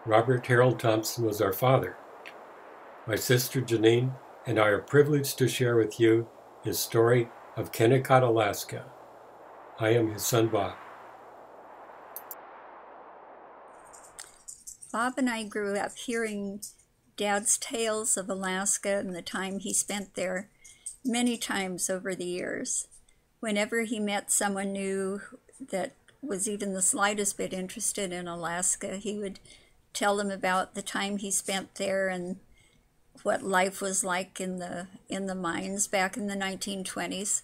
Robert Harold Thompson was our father. My sister Janine and I are privileged to share with you his story of Kennecott, Alaska. I am his son, Bob. Bob and I grew up hearing Dad's tales of Alaska and the time he spent there many times over the years. Whenever he met someone new that was even the slightest bit interested in Alaska, he would tell them about the time he spent there and what life was like in the mines back in the 1920s.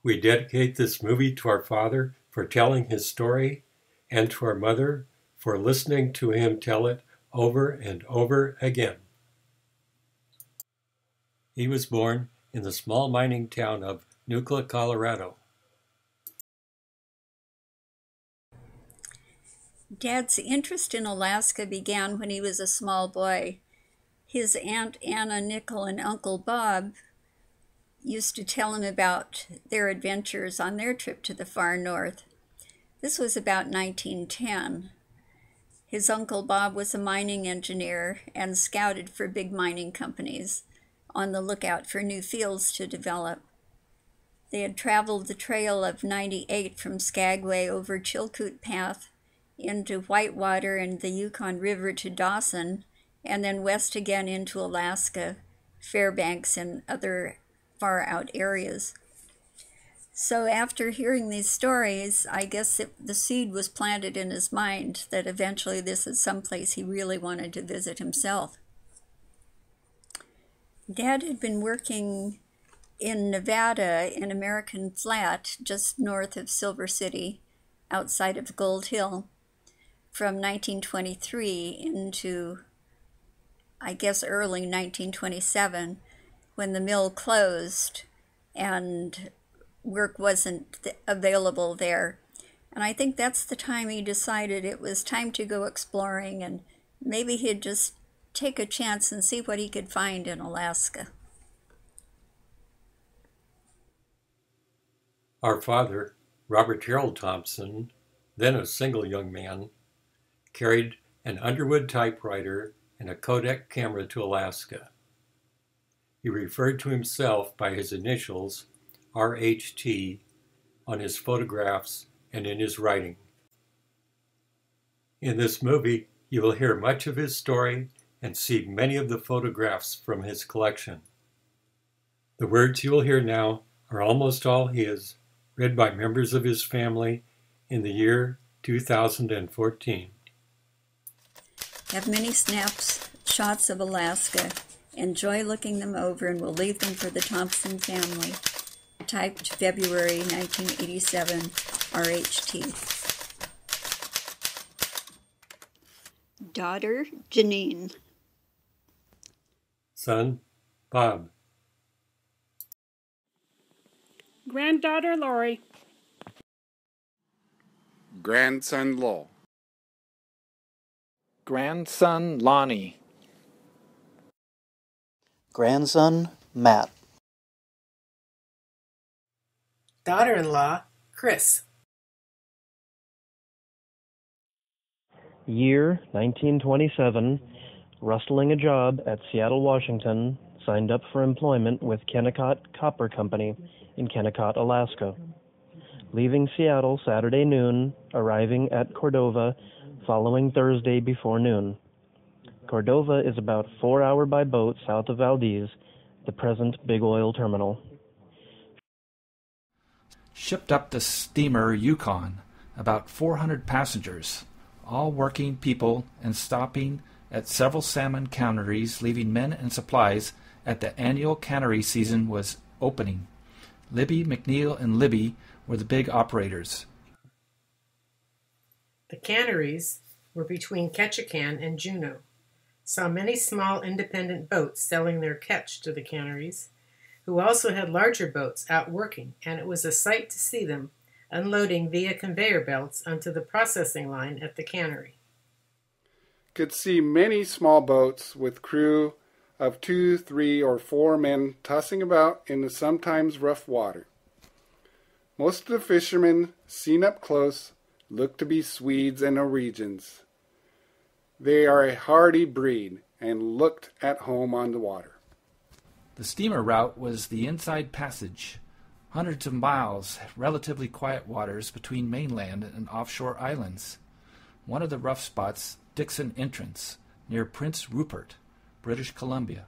We dedicate this movie to our father for telling his story and to our mother for listening to him tell it over and over again. He was born in the small mining town of Nucla, Colorado. Dad's interest in Alaska began when he was a small boy. His Aunt Anna Nickel and Uncle Bob used to tell him about their adventures on their trip to the far north. This was about 1910. His Uncle Bob was a mining engineer and scouted for big mining companies, on the lookout for new fields to develop. They had traveled the trail of 98 from Skagway over Chilkoot Path into Whitewater and the Yukon River to Dawson, and then west again into Alaska, Fairbanks, and other far-out areas. So after hearing these stories, I guess the seed was planted in his mind that eventually this is someplace he really wanted to visit himself. Dad had been working in Nevada in American Flat, just north of Silver City, outside of Gold Hill, from 1923 into, I guess, early 1927, when the mill closed and work wasn't available there. And I think that's the time he decided it was time to go exploring, and maybe he'd just take a chance and see what he could find in Alaska. Our father, Robert Harold Thompson, then a single young man, carried an Underwood typewriter and a Kodak camera to Alaska. He referred to himself by his initials, RHT, on his photographs and in his writing. In this movie, you will hear much of his story and see many of the photographs from his collection. The words you will hear now are almost all his, read by members of his family in the year 2014. Have many shots of Alaska. Enjoy looking them over, and we'll leave them for the Thompson family. Typed February 1987, RHT. Daughter, Janine. Son, Bob. Granddaughter, Lori. Grandson, Lowell. Grandson, Lonnie. Grandson, Matt. Daughter-in-law, Chris. Year 1927, rustling a job at Seattle, Washington, signed up for employment with Kennecott Copper Company in Kennecott, Alaska. Leaving Seattle Saturday noon, arriving at Cordova following Thursday before noon. Cordova is about 4 hours by boat south of Valdez, the present big oil terminal. Shipped up the steamer Yukon, about 400 passengers, all working people, and stopping at several salmon canneries, leaving men and supplies at the annual cannery season was opening. Libby, McNeil, and Libby were the big operators. The canneries were between Ketchikan and Juneau. Saw many small independent boats selling their catch to the canneries, who also had larger boats out working, and it was a sight to see them unloading via conveyor belts onto the processing line at the cannery. Could see many small boats with crew of 2, 3, or 4 men tossing about in the sometimes rough water. Most of the fishermen, seen up close, look to be Swedes and Norwegians. They are a hardy breed and looked at home on the water. The steamer route was the Inside Passage, hundreds of miles, relatively quiet waters between mainland and offshore islands. One of the rough spots, Dixon Entrance, near Prince Rupert, British Columbia.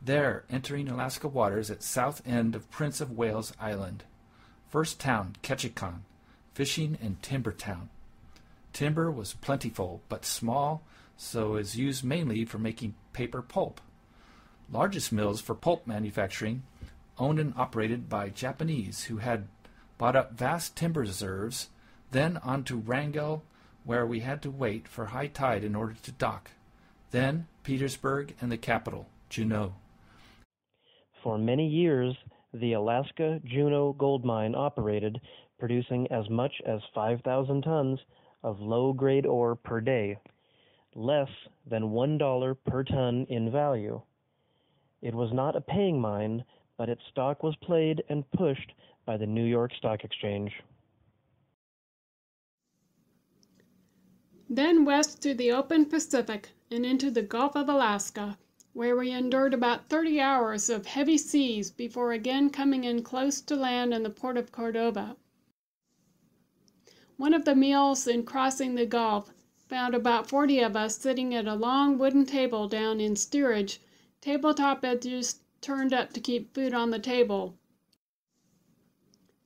There, entering Alaska waters at south end of Prince of Wales Island. First town, Kennecott, fishing and timber town. Timber was plentiful, but small, so is used mainly for making paper pulp. Largest mills for pulp manufacturing, owned and operated by Japanese who had bought up vast timber reserves, then on to Wrangell, where we had to wait for high tide in order to dock. Then Petersburg and the capital, Juneau. For many years, the Alaska Juneau gold mine operated, producing as much as 5,000 tons of low-grade ore per day, less than $1 per ton in value. It was not a paying mine, but its stock was played and pushed by the New York Stock Exchange. Then west to the open Pacific and into the Gulf of Alaska, where we endured about 30 hours of heavy seas before again coming in close to land in the port of Cordova. One of the meals in crossing the Gulf found about 40 of us sitting at a long wooden table down in steerage, tabletop edges turned up to keep food on the table.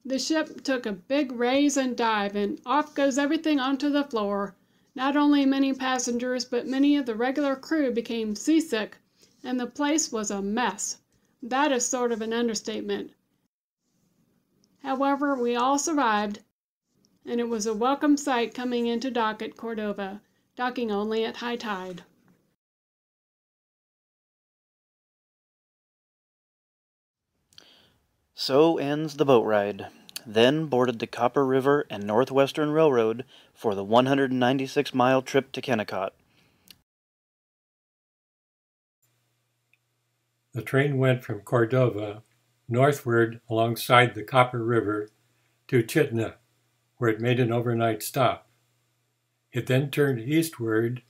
The ship took a big raise and dive, and off goes everything onto the floor. Not only many passengers, but many of the regular crew became seasick, and the place was a mess. That is sort of an understatement. However, we all survived, and it was a welcome sight coming into dock at Cordova, docking only at high tide. So ends the boat ride. Then boarded the Copper River and Northwestern Railroad for the 196-mile trip to Kennecott. The train went from Cordova northward alongside the Copper River to Chitna, where it made an overnight stop. It then turned eastward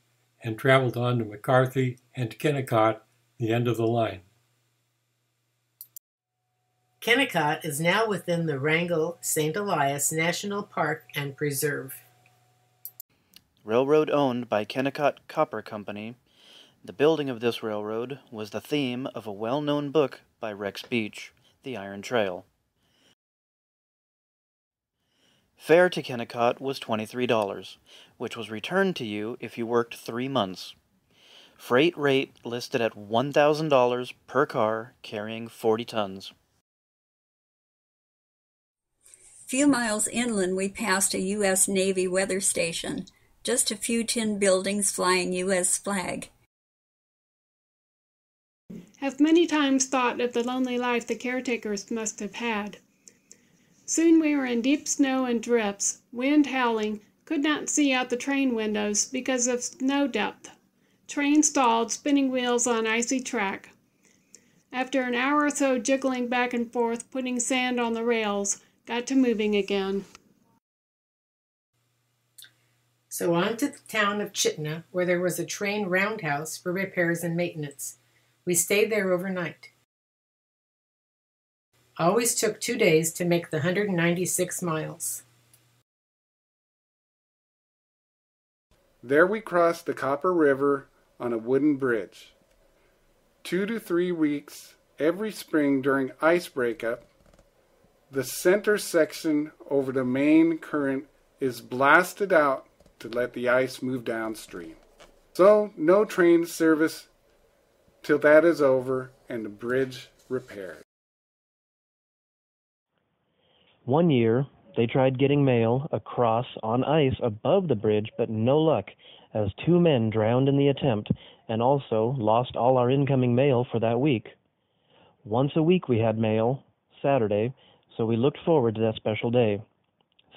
and traveled on to McCarthy and Kennecott, the end of the line. Kennecott is now within the Wrangell-St. Elias National Park and Preserve. Railroad owned by Kennecott Copper Company, the building of this railroad was the theme of a well-known book by Rex Beach, The Iron Trail. Fare to Kennecott was $23, which was returned to you if you worked 3 months. Freight rate listed at $1,000 per car carrying 40 tons. Few miles inland, we passed a U.S. Navy weather station, just a few tin buildings flying U.S. flag. Have many times thought of the lonely life the caretakers must have had. Soon we were in deep snow and drifts, wind howling, could not see out the train windows because of snow depth. Train stalled, spinning wheels on icy track. After an hour or so jiggling back and forth, putting sand on the rails, got to moving again. So on to the town of Chitna, where there was a train roundhouse for repairs and maintenance. We stayed there overnight. Always took 2 days to make the 196 miles. There we crossed the Copper River on a wooden bridge. 2 to 3 weeks every spring during ice breakup, the center section over the main current is blasted out to let the ice move downstream. So no train service till that is over and the bridge repaired. One year, they tried getting mail across on ice above the bridge, but no luck, as 2 men drowned in the attempt and also lost all our incoming mail for that week. Once a week we had mail, Saturday, so we looked forward to that special day.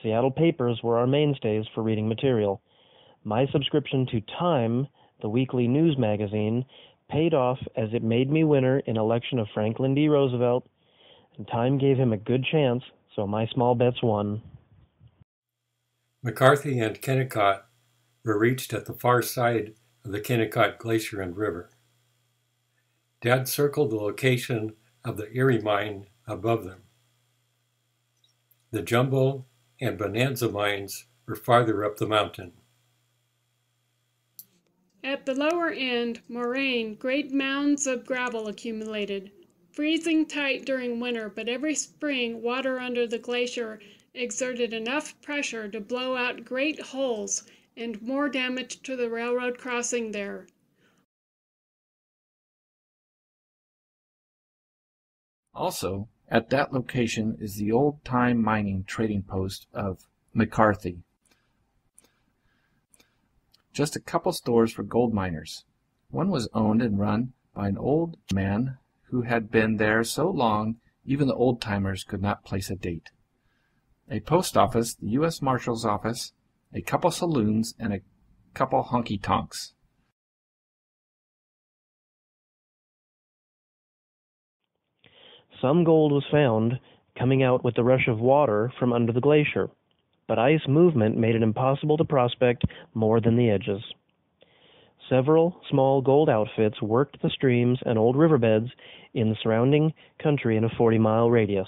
Seattle papers were our mainstays for reading material. My subscription to Time, the weekly news magazine, paid off as it made me winner in election of Franklin D. Roosevelt, and Time gave him a good chance, so my small bets won. McCarthy and Kennecott were reached at the far side of the Kennecott Glacier and River. Dad circled the location of the Erie mine above them. The Jumbo and Bonanza mines were farther up the mountain. At the lower end, moraine, great mounds of gravel accumulated. Freezing tight during winter, but every spring water under the glacier exerted enough pressure to blow out great holes and more damage to the railroad crossing there. Also, at that location is the old-time mining trading post of McCarthy. Just a couple stores for gold miners. One was owned and run by an old man who had been there so long even the old-timers could not place a date. A post office, the U.S. Marshal's office, a couple saloons, and a couple honky-tonks. Some gold was found coming out with the rush of water from under the glacier, but ice movement made it impossible to prospect more than the edges. Several small gold outfits worked the streams and old riverbeds in the surrounding country in a 40-mile radius.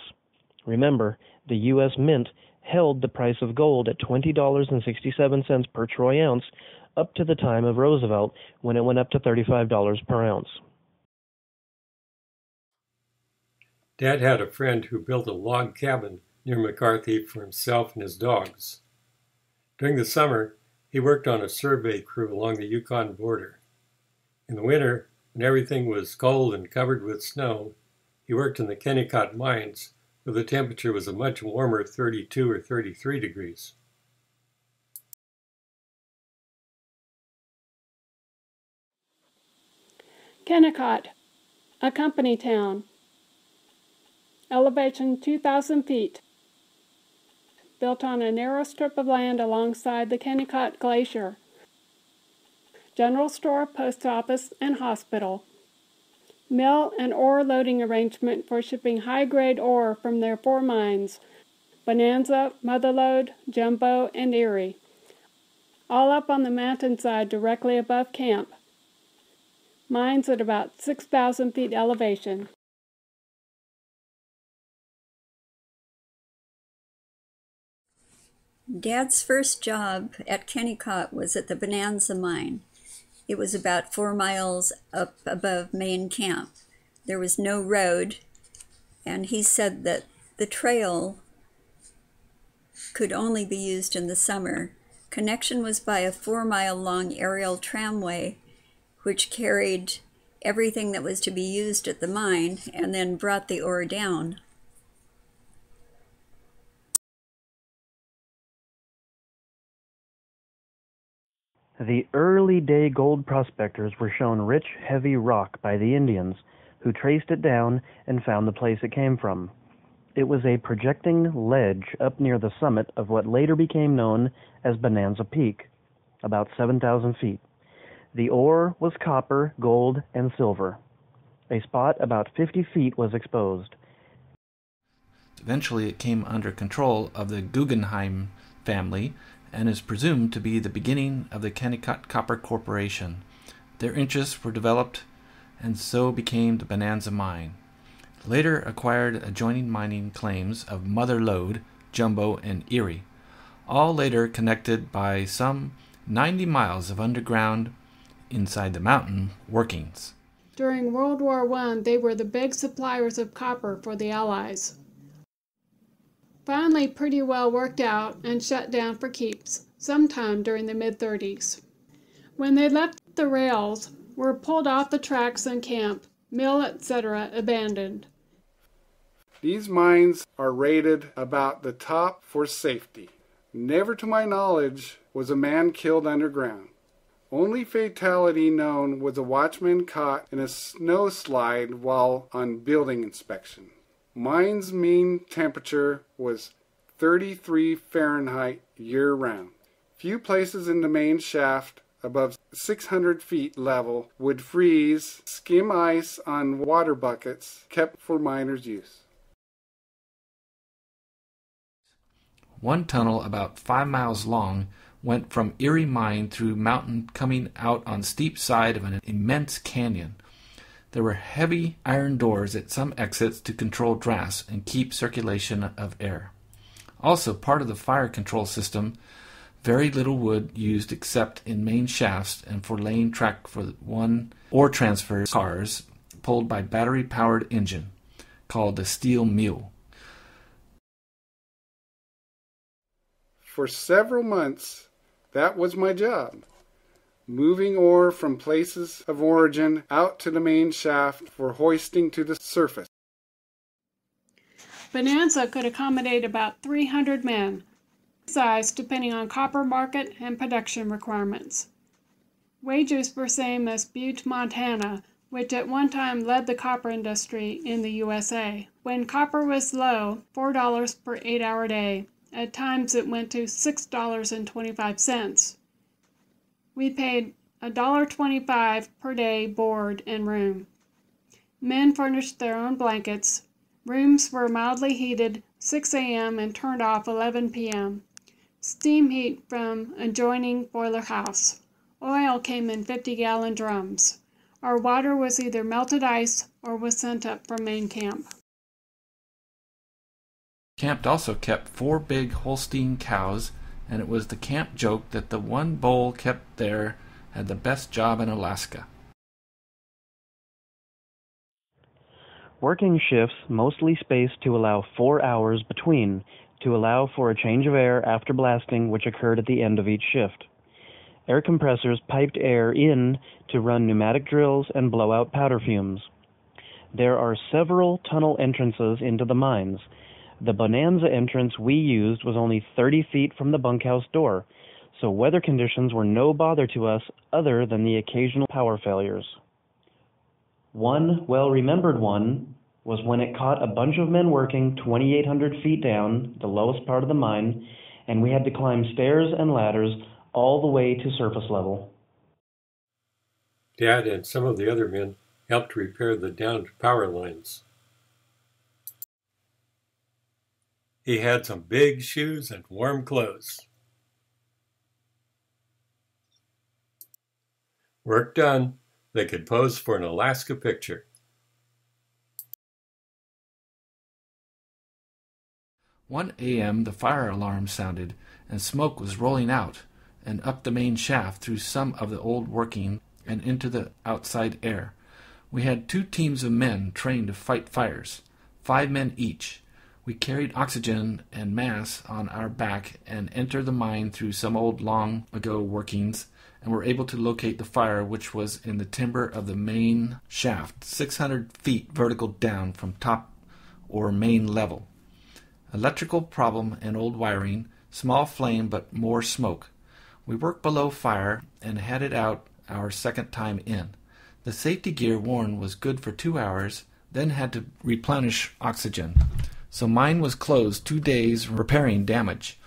Remember, the U.S. Mint held the price of gold at $20.67 per troy ounce up to the time of Roosevelt, when it went up to $35 per ounce. Dad had a friend who built a log cabin near McCarthy for himself and his dogs. During the summer, he worked on a survey crew along the Yukon border. In the winter, when everything was cold and covered with snow, he worked in the Kennecott mines, where the temperature was a much warmer 32 or 33 degrees. Kennecott, a company town. Elevation 2,000 feet. Built on a narrow strip of land alongside the Kennecott Glacier. General store, post office, and hospital. Mill and ore loading arrangement for shipping high-grade ore from their 4 mines, Bonanza, Motherlode, Jumbo, and Erie. All up on the mountainside directly above camp. Mines at about 6,000 feet elevation. Dad's first job at Kennecott was at the Bonanza mine. It was about 4 miles up above main camp. There was no road, and he said that the trail could only be used in the summer. Connection was by a 4-mile-long aerial tramway, which carried everything that was to be used at the mine and then brought the ore down. The early-day gold prospectors were shown rich, heavy rock by the Indians, who traced it down and found the place it came from. It was a projecting ledge up near the summit of what later became known as Bonanza Peak, about 7,000 feet. The ore was copper, gold, and silver. A spot about 50 feet was exposed. Eventually it came under control of the Guggenheim family and is presumed to be the beginning of the Kennecott Copper Corporation. Their interests were developed and so became the Bonanza Mine. Later acquired adjoining mining claims of Motherlode, Jumbo, and Erie, all later connected by some 90 miles of underground inside the mountain workings. During World War I, they were the big suppliers of copper for the Allies. Finally pretty well worked out and shut down for keeps sometime during the mid-30s. When they left, the rails were pulled off the tracks and camp, mill, etc. abandoned. These mines are rated about the top for safety. Never to my knowledge was a man killed underground. Only fatality known was a watchman caught in a snow slide while on building inspection. Mine's mean temperature was 33 Fahrenheit year-round. Few places in the main shaft above 600 feet level would freeze skim ice on water buckets kept for miners' use. One tunnel, about 5 miles long, went from Erie Mine through mountain coming out on steep side of an immense canyon. There were heavy iron doors at some exits to control drafts and keep circulation of air. Also, part of the fire control system, very little wood used except in main shafts and for laying track for one ore transfer cars pulled by battery-powered engine, called the steel mule. For several months, that was my job, moving ore from places of origin out to the main shaft for hoisting to the surface. Bonanza could accommodate about 300 men, size depending on copper market and production requirements. Wages were same as Butte, Montana, which at one time led the copper industry in the USA. When copper was low, $4 per 8-hour day. At times it went to $6.25. We paid $1.25 per day board and room. Men furnished their own blankets. Rooms were mildly heated 6 a.m. and turned off 11 p.m. Steam heat from adjoining boiler house. Oil came in 50-gallon drums. Our water was either melted ice or was sent up from main camp. Camp also kept 4 big Holstein cows, and it was the camp joke that the one bull kept there had the best job in Alaska. Working shifts mostly spaced to allow 4 hours between, to allow for a change of air after blasting, which occurred at the end of each shift. Air compressors piped air in to run pneumatic drills and blow out powder fumes. There are several tunnel entrances into the mines. The Bonanza entrance we used was only 30 feet from the bunkhouse door, so weather conditions were no bother to us other than the occasional power failures. One well-remembered one was when it caught a bunch of men working 2,800 feet down, the lowest part of the mine, and we had to climb stairs and ladders all the way to surface level. Dad and some of the other men helped repair the downed power lines. He had some big shoes and warm clothes. Work done, they could pose for an Alaska picture. "1 a.m. the fire alarm sounded, and smoke was rolling out and up the main shaft through some of the old working and into the outside air. We had 2 teams of men trained to fight fires, 5 men each. We carried oxygen and mass on our back and entered the mine through some old long ago workings, and were able to locate the fire, which was in the timber of the main shaft, 600 feet vertical down from top or main level. Electrical problem and old wiring, small flame but more smoke. We worked below fire and had it out our second time in. The safety gear worn was good for 2 hours, then had to replenish oxygen. So mine was closed 2 days repairing damage.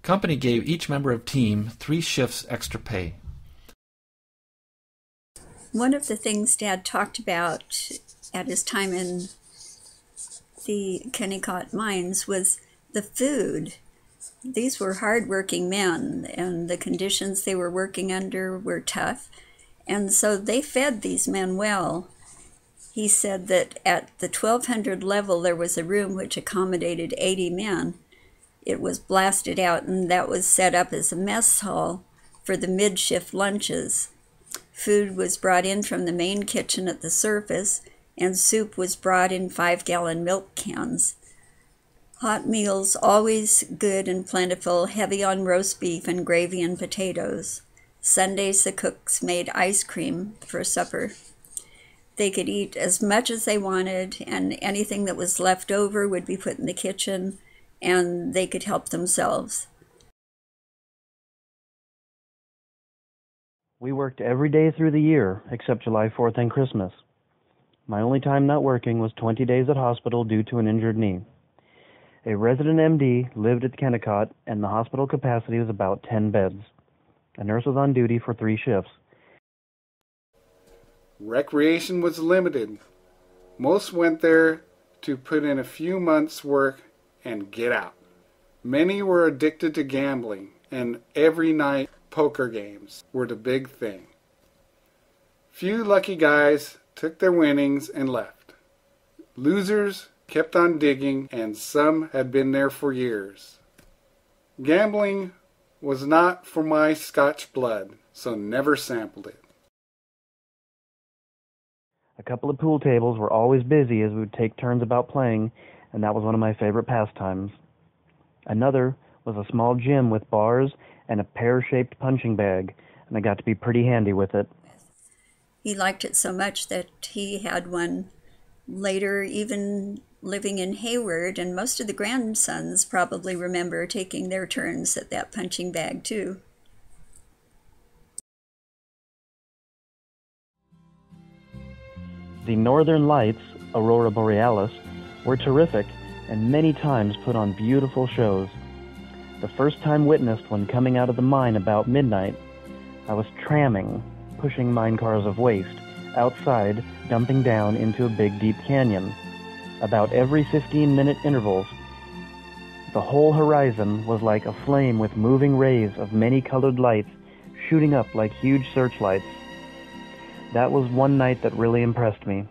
Company gave each member of team 3 shifts extra pay. One of the things Dad talked about at his time in the Kennecott mines was the food. These were hard-working men, and the conditions they were working under were tough, and so they fed these men well. He said that at the 1200 level there was a room which accommodated 80 men. It was blasted out, and that was set up as a mess hall for the mid-shift lunches. Food was brought in from the main kitchen at the surface, and soup was brought in 5-gallon milk cans. Hot meals always good and plentiful, heavy on roast beef and gravy and potatoes. Sundays the cooks made ice cream for supper. They could eat as much as they wanted, and anything that was left over would be put in the kitchen, and they could help themselves. We worked every day through the year, except July 4th and Christmas. My only time not working was 20 days at hospital due to an injured knee. A resident MD lived at Kennecott, and the hospital capacity was about 10 beds. A nurse was on duty for 3 shifts. Recreation was limited. Most went there to put in a few months' work and get out. Many were addicted to gambling, and every night poker games were the big thing. Few lucky guys took their winnings and left. Losers kept on digging, and some had been there for years. Gambling was not for my Scotch blood, so never sampled it. A couple of pool tables were always busy as we would take turns about playing, and that was one of my favorite pastimes. Another was a small gym with bars and a pear-shaped punching bag, and I got to be pretty handy with it. He liked it so much that he had one later, even living in Hayward, and most of the grandsons probably remember taking their turns at that punching bag too. The Northern Lights, Aurora Borealis, were terrific and many times put on beautiful shows. The first time witnessed one coming out of the mine about midnight. I was tramming, pushing mine cars of waste, outside, dumping down into a big deep canyon. About every 15-minute intervals, the whole horizon was like a flame with moving rays of many colored lights shooting up like huge searchlights. That was one night that really impressed me.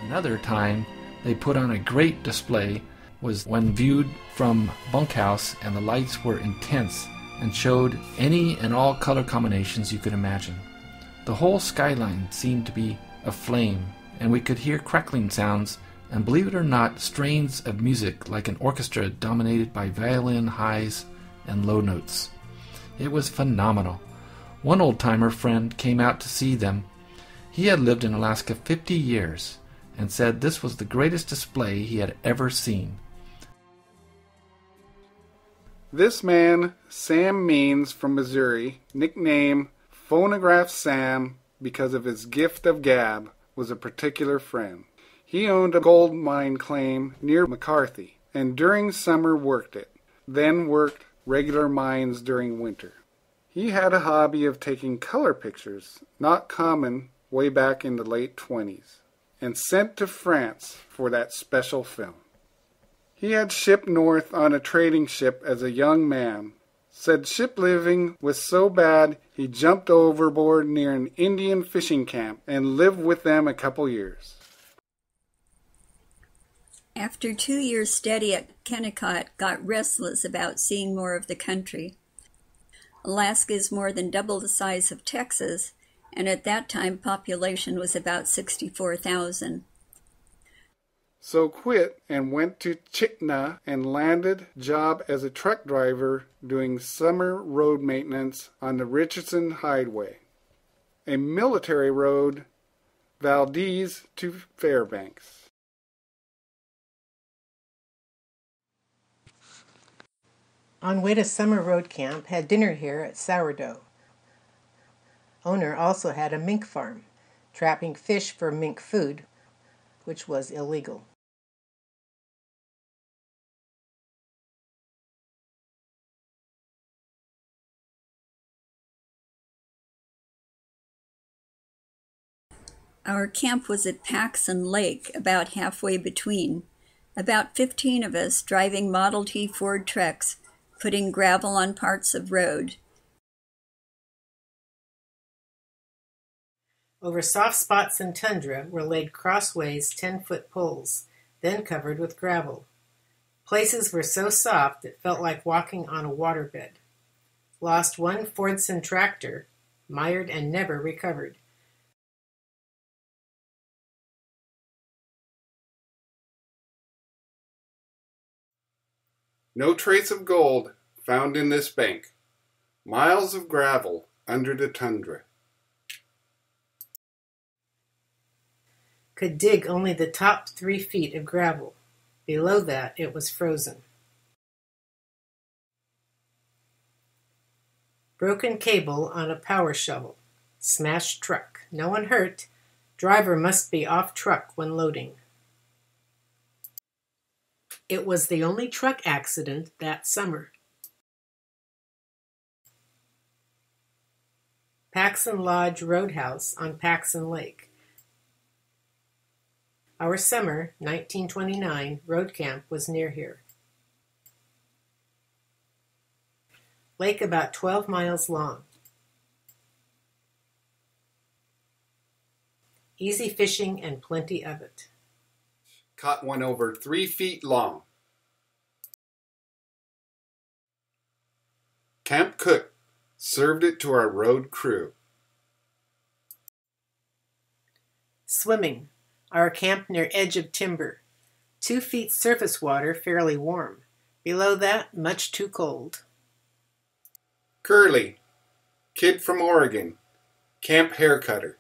Another time they put on a great display was when viewed from bunkhouse, and the lights were intense and showed any and all color combinations you could imagine. The whole skyline seemed to be aflame, and we could hear crackling sounds and, believe it or not, strains of music like an orchestra dominated by violin highs and low notes. It was phenomenal. One old-timer friend came out to see them. He had lived in Alaska 50 years and said this was the greatest display he had ever seen. This man, Sam Means from Missouri, nicknamed Phonograph Sam because of his gift of gab, was a particular friend. He owned a gold mine claim near McCarthy, and during summer worked it, then worked regular mines during winter. He had a hobby of taking color pictures, not common way back in the late 20s, and sent to France for that special film. He had shipped north on a trading ship as a young man. Said ship living was so bad he jumped overboard near an Indian fishing camp and lived with them a couple years. After 2 years steady at Kennecott, got restless about seeing more of the country. Alaska is more than double the size of Texas, and at that time population was about 64,000. So quit and went to Chickna and landed job as a truck driver doing summer road maintenance on the Richardson Highway, a military road, Valdez to Fairbanks. On way to summer road camp, had dinner here at Sourdough. Owner also had a mink farm, trapping fish for mink food, which was illegal. Our camp was at Paxson Lake, about halfway between. About 15 of us driving Model T Ford trucks, putting gravel on parts of road. Over soft spots and tundra were laid crossways 10-foot poles, then covered with gravel. Places were so soft it felt like walking on a waterbed. Lost one Fordson tractor, mired and never recovered. No trace of gold found in this bank. Miles of gravel under the tundra. Could dig only the top 3 feet of gravel. Below that, it was frozen. Broken cable on a power shovel. Smashed truck. No one hurt. Driver must be off truck when loading. It was the only truck accident that summer. Paxson Lodge Roadhouse on Paxson Lake. Our summer, 1929, road camp was near here. Lake about 12 miles long. Easy fishing and plenty of it. Caught one over 3 feet long. Camp cook served it to our road crew. Swimming. Our camp near edge of timber. 2 feet surface water, fairly warm. Below that, much too cold. Curly, kid from Oregon, camp hair cutter.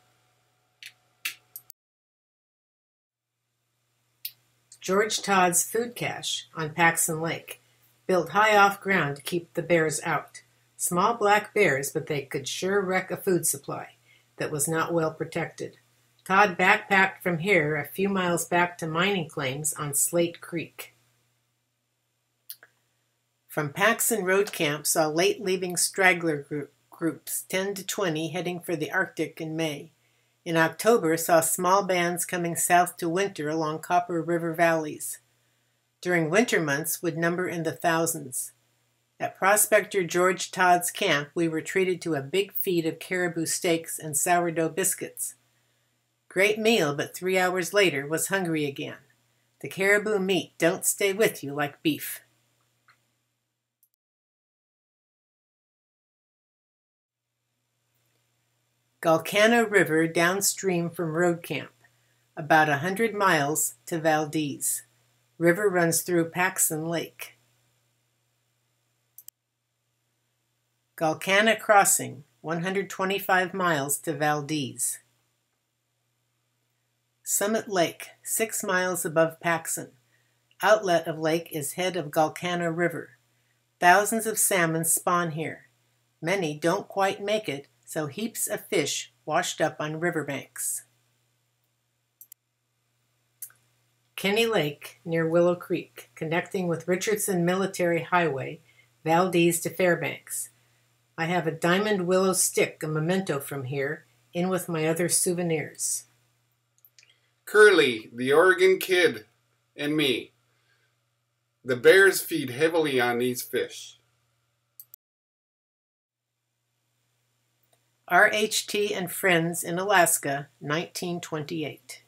George Todd's food cache on Paxson Lake, built high off ground to keep the bears out. Small black bears, but they could sure wreck a food supply that was not well protected. Todd backpacked from here a few miles back to mining claims on Slate Creek. From Paxson Road Camp saw late-leaving straggler groups, 10 to 20, heading for the Arctic in May. In October, saw small bands coming south to winter along Copper River valleys. During winter months, would number in the thousands. At Prospector George Todd's camp, we were treated to a big feed of caribou steaks and sourdough biscuits. Great meal, but 3 hours later was hungry again. The caribou meat don't stay with you like beef. Galcana River downstream from road camp, about 100 miles to Valdez. River runs through Paxson Lake. Galcana Crossing, 125 miles to Valdez. Summit Lake, 6 miles above Paxson. Outlet of lake is head of Galcana River. Thousands of salmon spawn here. Many don't quite make it, so heaps of fish washed up on riverbanks. Kenny Lake, near Willow Creek, connecting with Richardson Military Highway, Valdez to Fairbanks. I have a diamond willow stick, a memento from here, in with my other souvenirs. Curly, the Oregon kid, and me. The bears feed heavily on these fish. RHT and Friends in Alaska, 1928.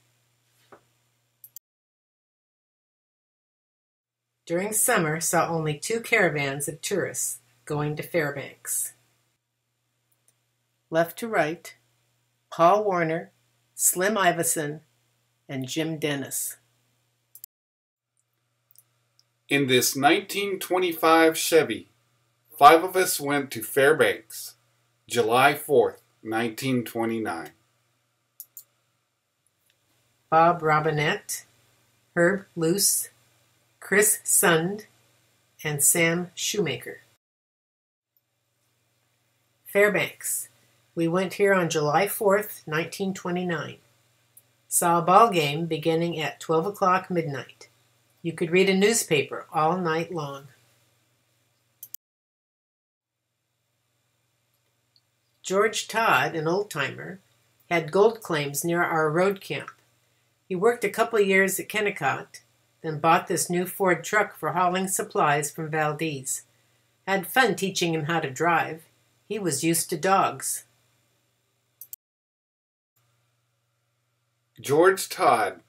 During summer, saw only 2 caravans of tourists going to Fairbanks. Left to right, Paul Warner, Slim Iveson, and Jim Dennis. In this 1925 Chevy, 5 of us went to Fairbanks, July 4th, 1929. Bob Robinette, Herb Luce, Chris Sund, and Sam Shoemaker. Fairbanks. We went here on July 4th, 1929. Saw a ball game beginning at 12 o'clock midnight. You could read a newspaper all night long. George Todd, an old-timer, had gold claims near our road camp. He worked a couple years at Kennecott, then bought this new Ford truck for hauling supplies from Valdez. Had fun teaching him how to drive. He was used to dogs. George Todd,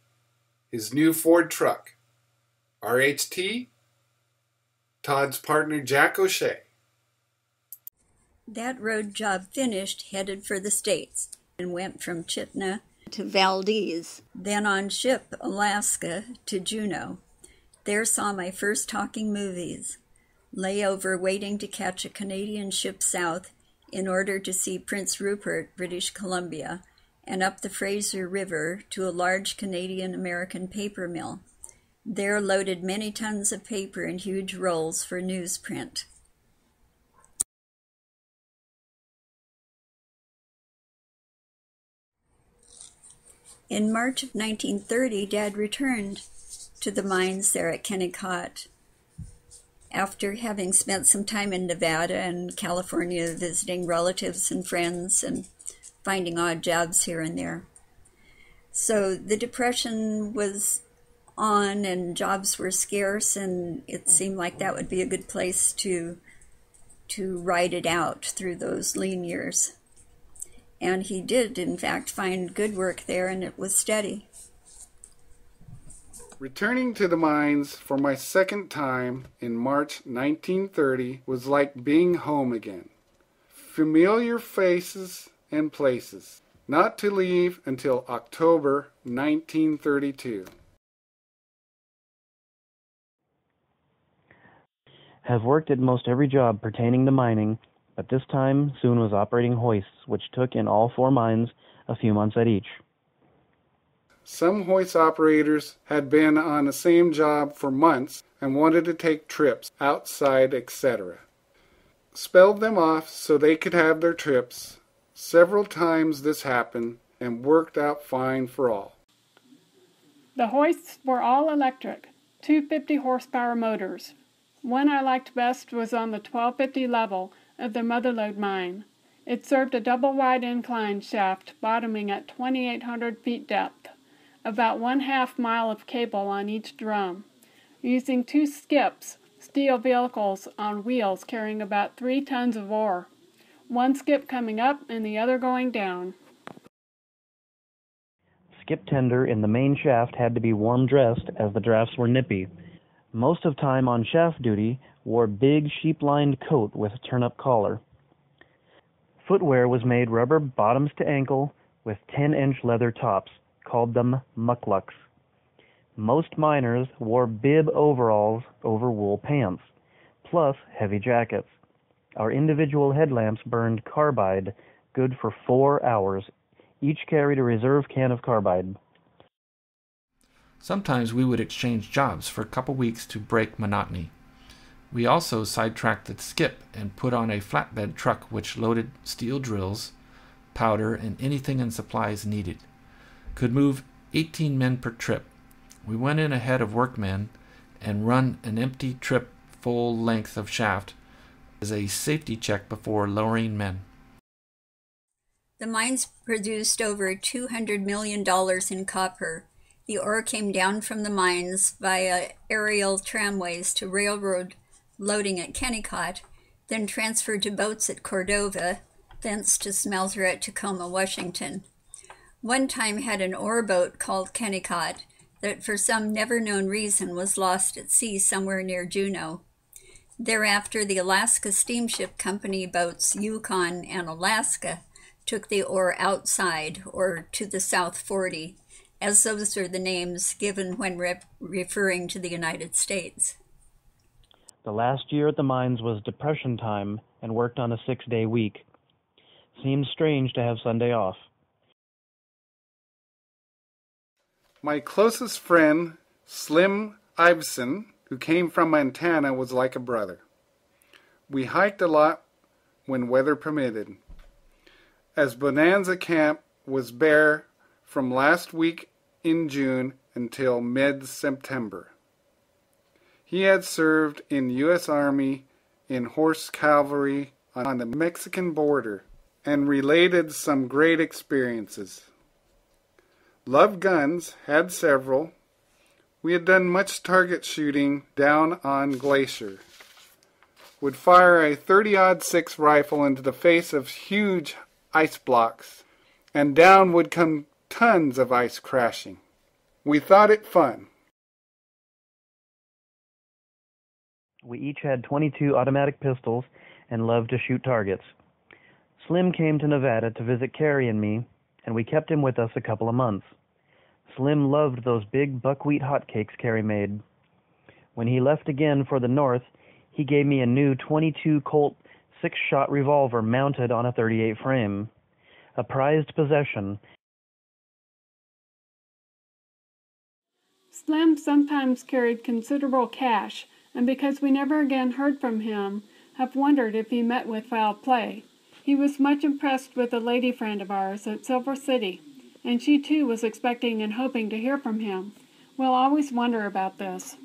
his new Ford truck. RHT, Todd's partner Jack O'Shea. That road job finished, headed for the States, and went from Chitna to Valdez, then on ship Alaska to Juneau. There saw my first talking movies. Layover waiting to catch a Canadian ship south in order to see Prince Rupert, British Columbia, and up the Fraser River to a large Canadian-American paper mill. There loaded many tons of paper in huge rolls for newsprint. In March of 1930, Dad returned to the mines there at Kennecott after having spent some time in Nevada and California visiting relatives and friends and finding odd jobs here and there. So the Depression was on and jobs were scarce, and it seemed like that would be a good place to ride it out through those lean years. And he did, in fact, find good work there, and it was steady. Returning to the mines for my second time in March 1930 was like being home again. Familiar faces and places, not to leave until October 1932. Have worked at most every job pertaining to mining, but this time soon was operating hoists, which took in all 4 mines a few months at each. Some hoist operators had been on the same job for months and wanted to take trips outside, etc. Spelled them off so they could have their trips. Several times this happened and worked out fine for all. The hoists were all electric, 250 horsepower motors. One I liked best was on the 1250 level of the Motherlode mine. It served a double-wide incline shaft bottoming at 2,800 feet depth, about 1/2 mile of cable on each drum, using 2 skips, steel vehicles on wheels carrying about 3 tons of ore, one skip coming up and the other going down. Skip tender in the main shaft had to be warm-dressed as the drafts were nippy. Most of time on shaft duty wore big sheep-lined coat with turn-up collar. Footwear was made rubber bottoms to ankle with 10-inch leather tops, called them mucklucks. Most miners wore bib overalls over wool pants, plus heavy jackets. Our individual headlamps burned carbide, good for 4 hours. Each carried a reserve can of carbide. Sometimes we would exchange jobs for a couple weeks to break monotony. We also sidetracked the skip and put on a flatbed truck which loaded steel drills, powder, and anything and supplies needed. Could move 18 men per trip. We went in ahead of workmen and run an empty trip full length of shaft as a safety check before lowering men. The mines produced over $200 million in copper. The ore came down from the mines via aerial tramways to railroad loading at Kennecott, then transferred to boats at Cordova, thence to smelter at Tacoma, Washington. One time had an ore boat called Kennecott that for some never-known reason was lost at sea somewhere near Juneau. Thereafter, the Alaska Steamship Company boats Yukon and Alaska took the ore outside, or to the South 40, as those are the names given when referring to the United States. The last year at the mines was Depression time and worked on a 6-day week. Seemed strange to have Sunday off. My closest friend, Slim Iveson, who came from Montana, was like a brother. We hiked a lot when weather permitted, as Bonanza Camp was bare from last week in June until mid-September. He had served in U.S. Army in horse cavalry on the Mexican border and related some great experiences. Loved guns, had several. We had done much target shooting down on Glacier. Would fire a 30-06 rifle into the face of huge ice blocks, and down would come tons of ice crashing. We thought it fun. We each had 22 automatic pistols and loved to shoot targets. Slim came to Nevada to visit Carrie and me, and we kept him with us a couple of months. Slim loved those big buckwheat hotcakes Carrie made. When he left again for the north, he gave me a new 22 Colt 6-shot revolver mounted on a 38 frame. A prized possession. Slim sometimes carried considerable cash, and because we never again heard from him, have wondered if he met with foul play. He was much impressed with a lady friend of ours at Silver City, and she too was expecting and hoping to hear from him. We'll always wonder about this.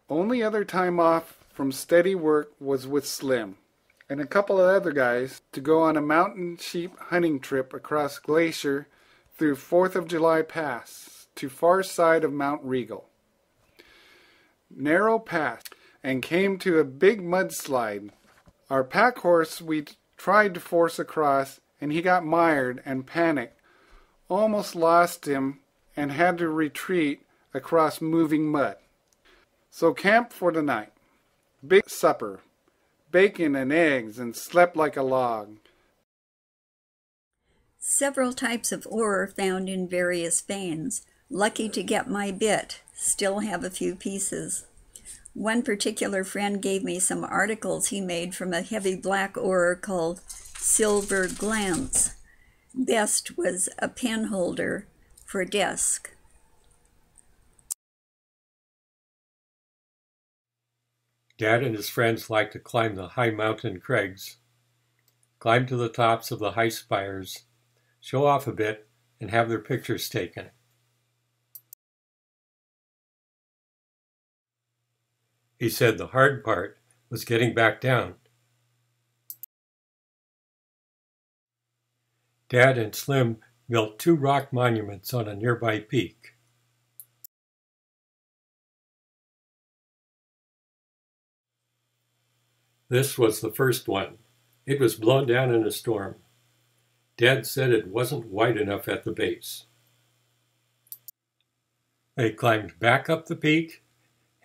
Only other time off from steady work was with Slim, and a couple of other guys to go on a mountain sheep hunting trip across glacier through 4th of July Pass to far side of Mount Regal. Narrow pass, and came to a big mudslide. Our pack horse we tried to force across, and he got mired and panicked, almost lost him, and had to retreat across moving mud. So camped for the night. Big supper, bacon and eggs, and slept like a log. Several types of ore found in various veins. Lucky to get my bit. Still have a few pieces. One particular friend gave me some articles he made from a heavy black ore called silver glance. Best was a pen holder for desk. Dad and his friends liked to climb the high mountain crags, climb to the tops of the high spires, show off a bit, and have their pictures taken. He said the hard part was getting back down. Dad and Slim built 2 rock monuments on a nearby peak. This was the first one. It was blown down in a storm. Dad said it wasn't wide enough at the base. They climbed back up the peak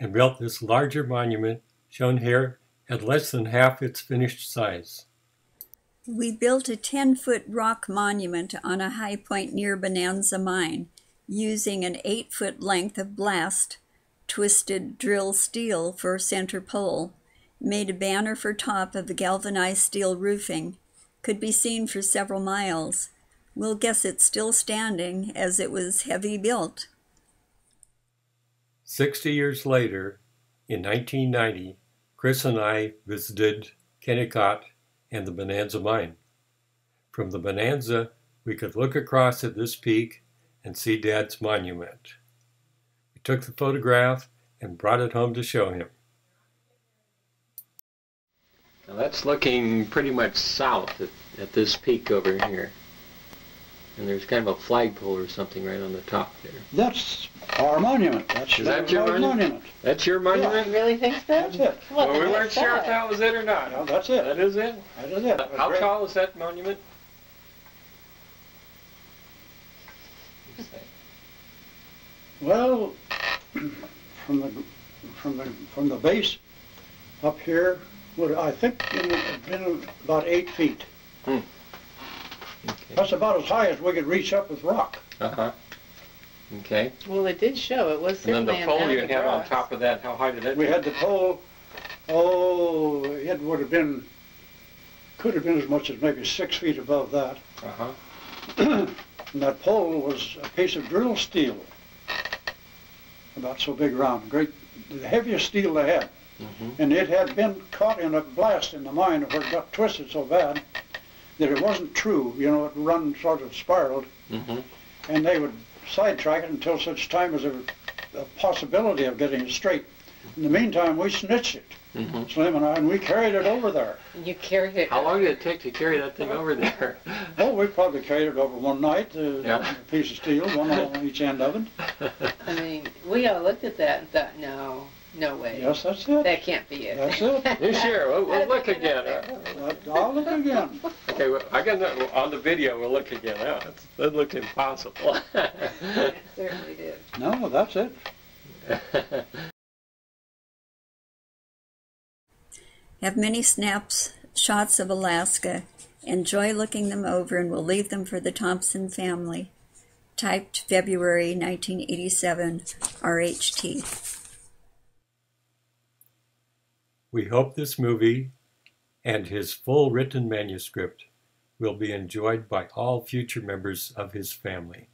and built this larger monument, shown here at less than half its finished size. We built a 10-foot rock monument on a high point near Bonanza Mine, using an 8-foot length of blast, twisted drill steel for center pole, made a banner for top of the galvanized steel roofing, could be seen for several miles. We'll guess it's still standing as it was heavy built. 60 years later, in 1990, Chris and I visited Kennecott and the Bonanza Mine. From the Bonanza, we could look across at this peak and see Dad's monument. We took the photograph and brought it home to show him. Now that's looking pretty much south at this peak over here. And there's kind of a flagpole or something right on the top there. That's our monument. Is that your monument? That's your monument? You really think so? That's it. Well, we weren't sure if that was it or not. No, that's it. That is it? That is it. How tall is that monument? Well, from the base up here, I think it would have been about 8 feet. Okay. That's about as high as we could reach up with rock. Uh-huh. Okay. Well, it did show. It was And then certainly the pole you an had on top of that, how high did that We be? had the pole, it would have been, could have been as much as maybe 6 feet above that. Uh-huh. And that pole was a piece of drill steel, about so big around, the heaviest steel they had. Mm-hmm. And it had been caught in a blast in the mine where it got twisted so bad that it wasn't true. You know, it run sort of spiraled. Mm-hmm. And they would sidetrack it until such time as there was a possibility of getting it straight. In the meantime, we snitched it, Slim and I, and we carried it over there. You carried it. How long did it take to carry that thing over there? Oh, we probably carried it over one night, Yeah. a piece of steel, one on each end of it. I mean, we all looked at that and thought, no way. Yes, that's it. That can't be it. That's it. You sure? We'll look again. I'll look again. Okay, well, I got on the video. We'll look again. Oh, that looked impossible. It certainly did. No, that's it. Have many snapshots of Alaska. Enjoy looking them over, and we'll leave them for the Thompson family. Typed February 1987, RHT. We hope this movie and his full written manuscript will be enjoyed by all future members of his family.